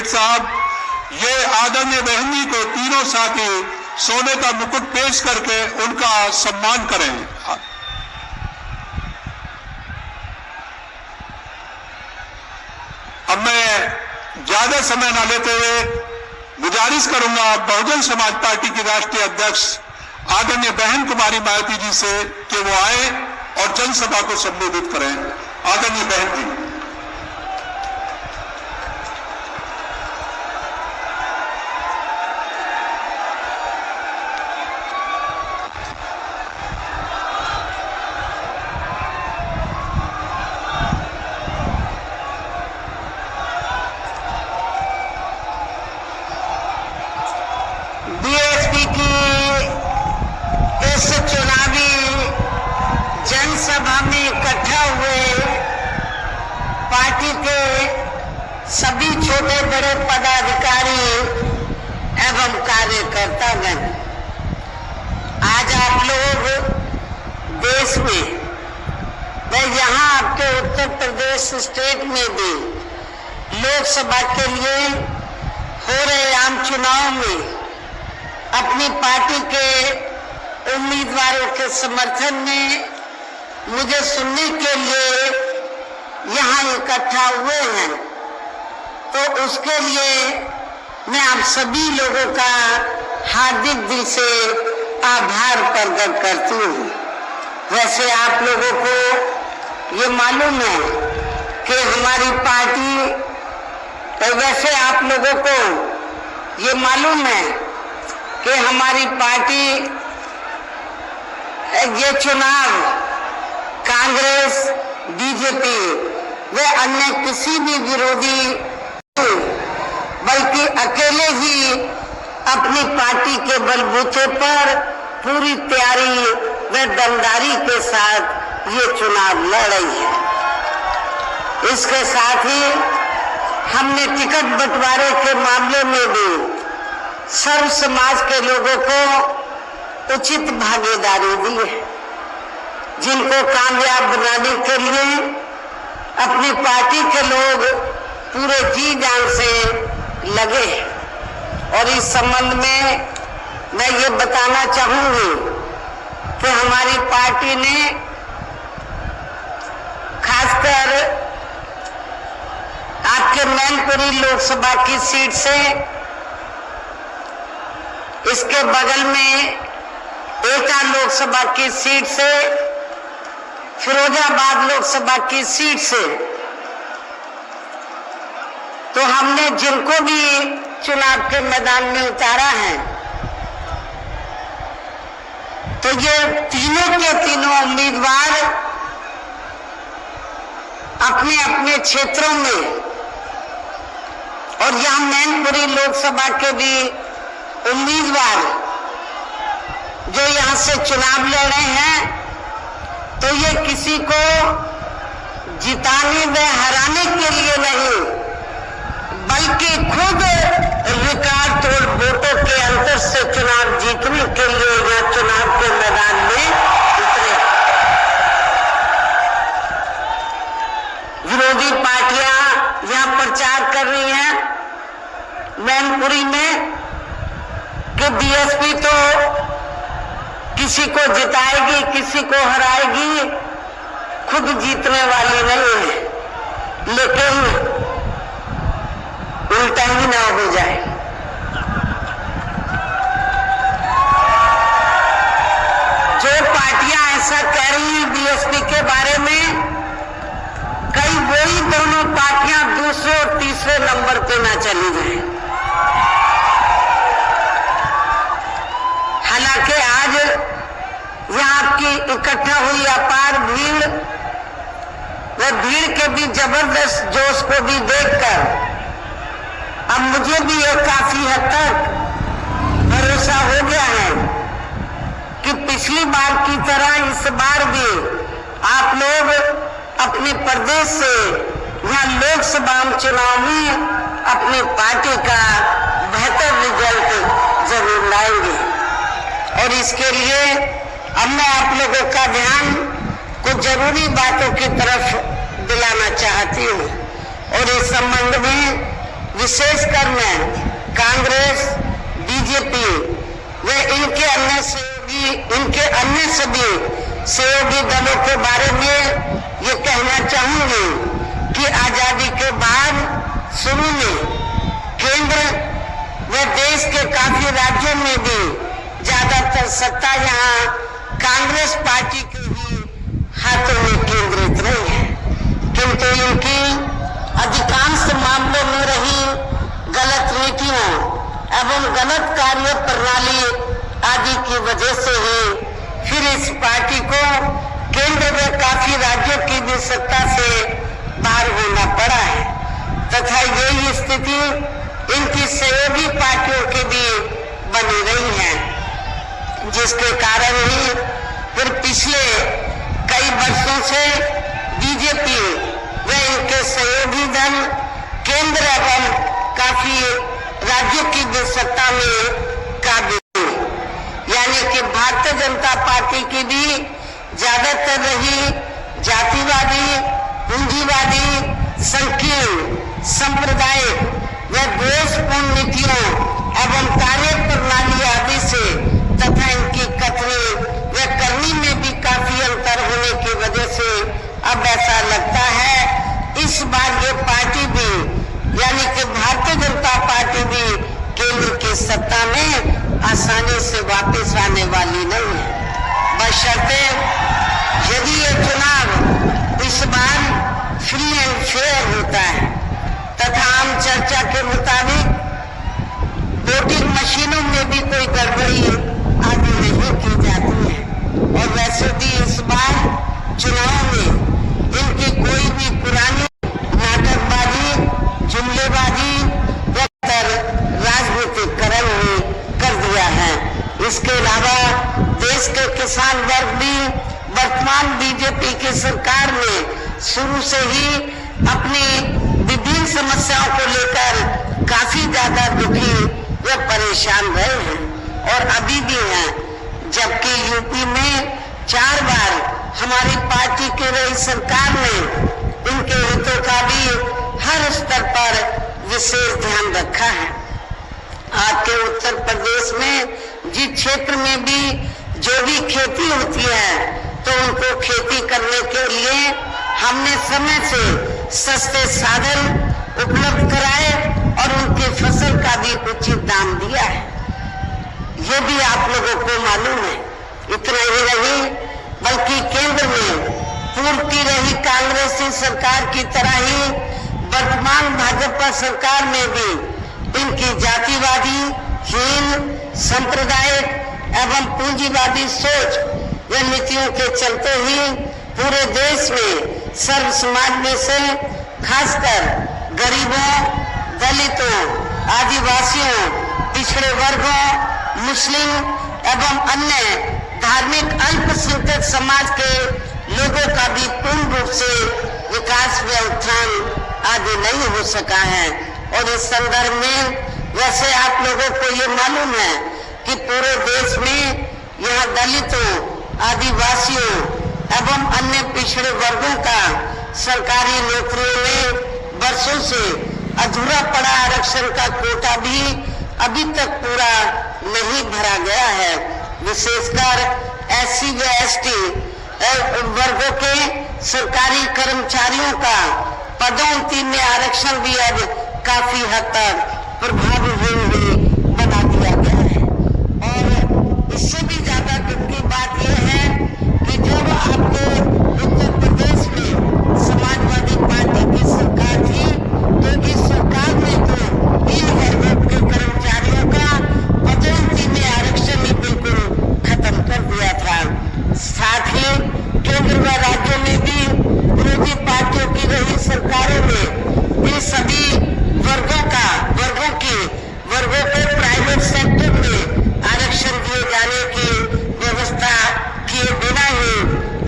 साहब ये आदरणीय बहन जी को तीनों साथी सोने का मुकुट पेश करके उनका सम्मान करें। अब मैं ज्यादा समय न लेते हुए गुजारिश करूंगा बहुजन समाज पार्टी की राष्ट्रीय अध्यक्ष आदरणीय बहन कुमारी मायावती जी से कि वो आए और जनसभा को संबोधित करें। आदरणीय बहन जी। बीएसपी की इस चुनावी जनसभा में इकट्ठा हुए पार्टी के सभी छोटे बड़े पदाधिकारी एवं कार्यकर्तागण, आज आप लोग देश में व यहाँ आपके उत्तर प्रदेश स्टेट में भी लोकसभा के लिए हो रहे आम चुनाव में अपनी पार्टी के उम्मीदवारों के समर्थन में मुझे सुनने के लिए यहाँ इकट्ठा हुए हैं, तो उसके लिए मैं आप सभी लोगों का हार्दिक दिल से आभार प्रकट करती हूँ। वैसे आप लोगों को ये मालूम है कि हमारी पार्टी, तो वैसे आप लोगों को ये मालूम है कि हमारी पार्टी ये चुनाव कांग्रेस, बीजेपी व अन्य किसी भी विरोधी बल्कि अकेले ही अपनी पार्टी के बलबूते पर पूरी तैयारी व दमदारी के साथ ये चुनाव लड़ रही है। इसके साथ ही हमने टिकट बंटवारे के मामले में भी सर्व समाज के लोगों को उचित भागीदारी दी है, जिनको कामयाब बनाने के लिए अपनी पार्टी के लोग पूरे जी जान से लगे हैं। और इस संबंध में मैं ये बताना चाहूंगी कि हमारी पार्टी ने खासकर आपके मैनपुरी लोकसभा की सीट से, इसके बगल में एटा लोकसभा की सीट से, फिरोजाबाद लोकसभा की सीट से, तो हमने जिनको भी चुनाव के मैदान में उतारा है, तो ये तीनों के तीनों उम्मीदवार अपने अपने क्षेत्रों में, और यहाँ मैनपुरी लोकसभा के भी उम्मीदवार जो यहाँ से चुनाव लड़ रहे हैं, तो ये किसी को जिताने व हराने के लिए नहीं, बल्कि खुद रिकॉर्ड तोड़ वोटों के अंतर से चुनाव जीतने के लिए यहाँ चुनाव के मैदान में उतरे। विरोधी पार्टियां यहाँ प्रचार कर रही हैं मैनपुरी में कि बीएसपी तो किसी को जिताएगी, किसी को हराएगी, खुद जीतने वाली नहीं है। लेकिन उल्टा ही ना हो जाए। जो पार्टियां ऐसा कह रही हैं बीएसपी के बारे में, कई वही दोनों पार्टियां दूसरे और तीसरे नंबर पे ना चली जाए। हालांकि आज यहाँ आपकी इकट्ठा हुई अपार भीड़, वह भीड़ के भी जबरदस्त जोश को भी देखकर अब मुझे भी ये काफी हद तक भरोसा हो गया है कि पिछली बार की तरह इस बार भी आप लोग अपने प्रदेश से यहाँ लोकसभा चुनाव में अपनी पार्टी का बेहतर रिजल्ट जरूर लाएंगे। और इसके लिए अब मैं आप लोगों का ध्यान कुछ जरूरी बातों की तरफ दिलाना चाहती हूँ। और इस संबंध में विशेषकर में कांग्रेस, बीजेपी व इनके अन्य सभी सहयोगी दलों के बारे में ये कहना चाहूंगी कि आजादी के बाद शुरू में केंद्र व देश के काफी राज्यों में भी ज्यादातर सत्ता यहाँ कांग्रेस पार्टी के ही हाथों में केंद्रित रही है, किंतु इनकी अधिकांश मामलों में रही गलत नीतियों एवं गलत कार्य प्रणाली आदि की वजह से ही फिर इस पार्टी को केंद्र में काफी राज्यों की भी सत्ता से बाहर होना पड़ा है तथा यही स्थिति इनकी सहयोगी पार्टियों की भी बनी रही है, जिसके कारण ही फिर पिछले कई वर्षों से बीजेपी व इनके सहयोगी दल केंद्र एवं काफी राज्यों की भी सत्ता में काबिज, यानी कि भारतीय जनता पार्टी की भी ज्यादातर रही जातिवादी, पूंजीवादी, संकीर्ण, सांप्रदायिक व द्वेषपूर्ण नीतियों एवं कार्य प्रणाली आदि से तथा इनकी कथनी व करनी में भी काफी अंतर होने की वजह से अब ऐसा लगता है इस बार ये पार्टी भी यानी कि भारतीय जनता पार्टी भी केंद्र की सत्ता में आसानी से वापस आने वाली नहीं है, बशर्ते यदि ये चुनाव इस बार फ्री एंड फेयर होता है तथा आम चर्चा के मुताबिक वोटिंग मशीनों में भी कोई गड़बड़ी आदि नहीं की जाती है और वैसे भी इस बार चुनाव में इनकी कोई भी पुरानी नाटकबाजी, जुमलेबाजी व राजनीतिकरण कर दिया है। इसके अलावा देश के किसान वर्ग भी वर्तमान बीजेपी की सरकार में शुरू से ही अपनी विभिन्न समस्याओं को लेकर काफी ज्यादा दुखी व परेशान रहे हैं और अभी भी हैं, जबकि यूपी में 4 बार हमारी पार्टी की रही सरकार ने इनके हितों का भी हर स्तर पर विशेष ध्यान रखा है। आपके उत्तर प्रदेश में जिस क्षेत्र में भी जो भी खेती होती है तो उनको खेती करने के लिए हमने समय से सस्ते साधन उपलब्ध कराए और उनकी फसल का भी उचित दाम दिया है, ये भी आप लोगों को मालूम है। इतना ही नहीं बल्कि केंद्र में पूर्व की रही कांग्रेसी सरकार की तरह ही वर्तमान भाजपा सरकार में भी इनकी जातिवादी, हीन, सांप्रदायिक एवं पूंजीवादी सोच व नीतियों के चलते ही पूरे देश में सर्व समाज में से खासकर गरीबों, दलितों, आदिवासियों, पिछड़े वर्गों, मुस्लिम एवं अन्य धार्मिक अल्पसंख्यक समाज के लोगों का भी पूर्ण रूप से विकास व उत्थान आदि नहीं हो सका है। और इस संदर्भ में वैसे आप लोगों को ये मालूम है कि पूरे देश में यहाँ दलितों, आदिवासियों एवं अन्य पिछड़े वर्गों का सरकारी नौकरियों में वर्षों से अधूरा पड़ा आरक्षण का कोटा भी अभी तक पूरा नहीं भरा गया है। विशेषकर SC व ST वर्गों के सरकारी कर्मचारियों का पदोन्नति में आरक्षण भी अब काफी हद तक प्रभावी बना दिया गया है। और इससे भी ज्यादा दुख की बात यह है कि जब आपके उत्तर प्रदेश में समाजवादी पार्टी की सरकार थी तो इस सरकार ने तो इन वर्गों के कर्मचारियों का पदोन्नति में आरक्षण ही बिल्कुल खत्म कर दिया था। साथ ही केंद्र व राज्यों में भी विरोधी पार्टियों की रही सरकारों में इन सभी वर्गों को प्राइवेट सेक्टर में आरक्षण दिए जाने की व्यवस्था किए बिना ही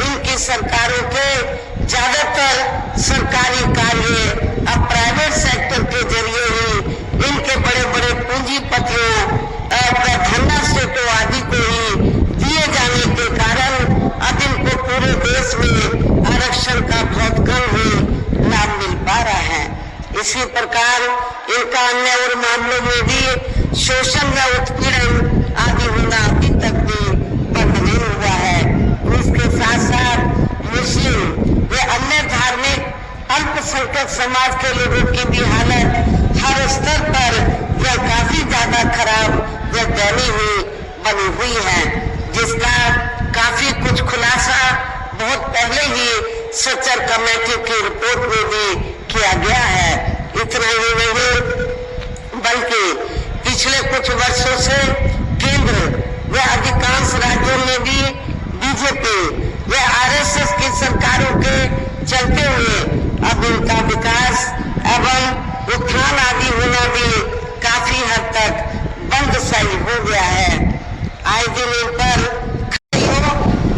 इनकी सरकारों के ज्यादातर सरकारी कार्य अब प्राइवेट सेक्टर के जरिए ही इनके बड़े बड़े पूंजीपतियों धन्ना सेठों आदि को ही दिए जाने के कारण अब इनको पूरे देश में आरक्षण का बहुत कम ही लाभ मिल पा रहा है। इसी प्रकार इनका अन्य और मामलों में भी शोषण व उत्पीड़न आदि होना अभी तक भी बंद नहीं हुआ है। इसके साथ साथ मुस्लिम व अन्य धार्मिक अल्पसंख्यक समाज के लोगों की भी हालत हर स्तर पर यह काफी ज्यादा खराब व दयनीय बनी हुई है, जिसका काफी कुछ खुलासा बहुत पहले ही सच्चर कमेटी की रिपोर्ट में भी किया गया है। इतना ही नहीं बल्कि पिछले कुछ वर्षों से केंद्र व अधिकांश राज्यों में भी बीजेपी व आरएसएस की सरकारों के चलते हुए अब इनका विकास एवं उत्थान आदि होना भी काफी हद तक बंद सही हो गया है। आए दिन इन पर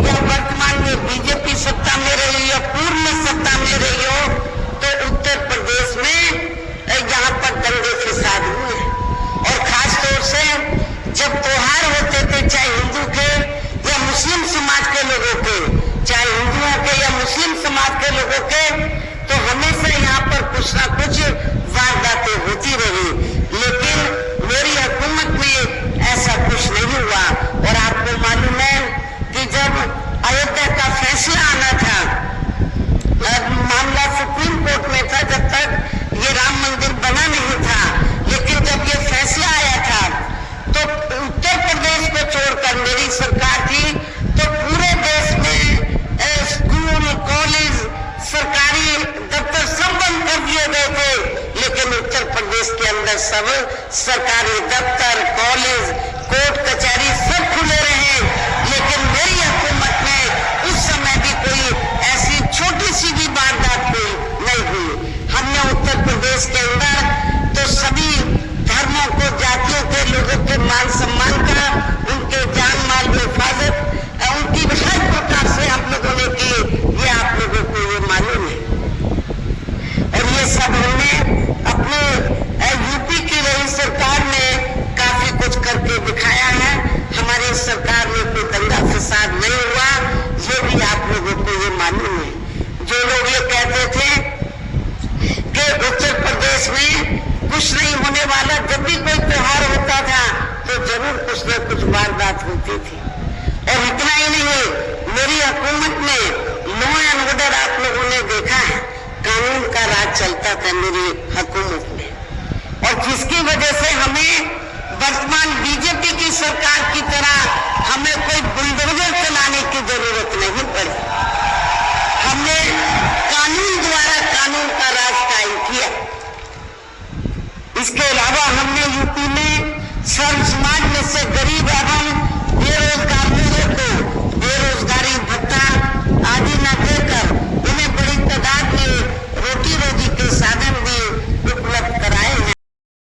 या वर्तमान में बीजेपी सत्ता में रही या पूर्ण सत्ता में रही हो, तो उत्तर प्रदेश में यहाँ पर दंगे फसाद हुए और खास तौर से जब त्योहार होते थे, चाहे हिंदू के या मुस्लिम समाज के लोगों के, चाहे हिंदुओं के या मुस्लिम समाज के लोगों के, तो हमेशा यहाँ पर कुछ ना कुछ वारदातें होती रही। लेकिन मेरी हुकूमत में ऐसा कुछ नहीं हुआ। और आपको मालूम है कि जब अयोध्या का फैसला आना था, मामला सुप्रीम कोर्ट में था, जब तक ये राम मंदिर बना नहीं था, लेकिन जब ये फैसला आया था तो उत्तर प्रदेश को छोड़कर मेरी सरकार थी, तो पूरे देश में स्कूल, कॉलेज, सरकारी दफ्तर सब बंद कर दिए गए थे। लेकिन उत्तर प्रदेश के अंदर सब सरकारी दफ्तर, कॉलेज, कोर्ट कचहरी सब खुले रहे। लेकिन मेरी हुकूमत में उस समय भी कोई ऐसी छोटी सी भी वारदात नहीं हुई। हमने उत्तर प्रदेश के अंदर तो सभी धर्मों को, जातियों के लोगों के मान सम्मान का, उनके जान माल की हिफाजत, उनकी हर प्रकार से हम लोगों ने की, ये आप लोगों को ये मालूम है। और ये सब हमने अपने यूपी की रही सरकार में काफी कुछ करके दिखाया है। हमारी सरकार में कोई दंगा फसाद नहीं हुआ, ये भी आप लोगों को ये मालूम है। जो लोग ये कहते थे कि उत्तर प्रदेश में कुछ नहीं होने वाला, जब भी कोई त्योहार होता था तो जरूर कुछ न कुछ वारदात होती थी। और इतना ही नहीं, मेरी हुकूमत में लॉ एंड ऑर्डर आप लोगों ने देखा है, कानून का राज चलता था मेरी हुकूमत में, और जिसकी वजह से हमें वर्तमान बीजेपी की सरकार की तरह हमें कोई बुलडोजर चलाने की जरूरत नहीं पड़ी। हमने कानून द्वारा कानून का राज कायम किया। इसके अलावा हमने यूपी में सर्व समाज में से गरीब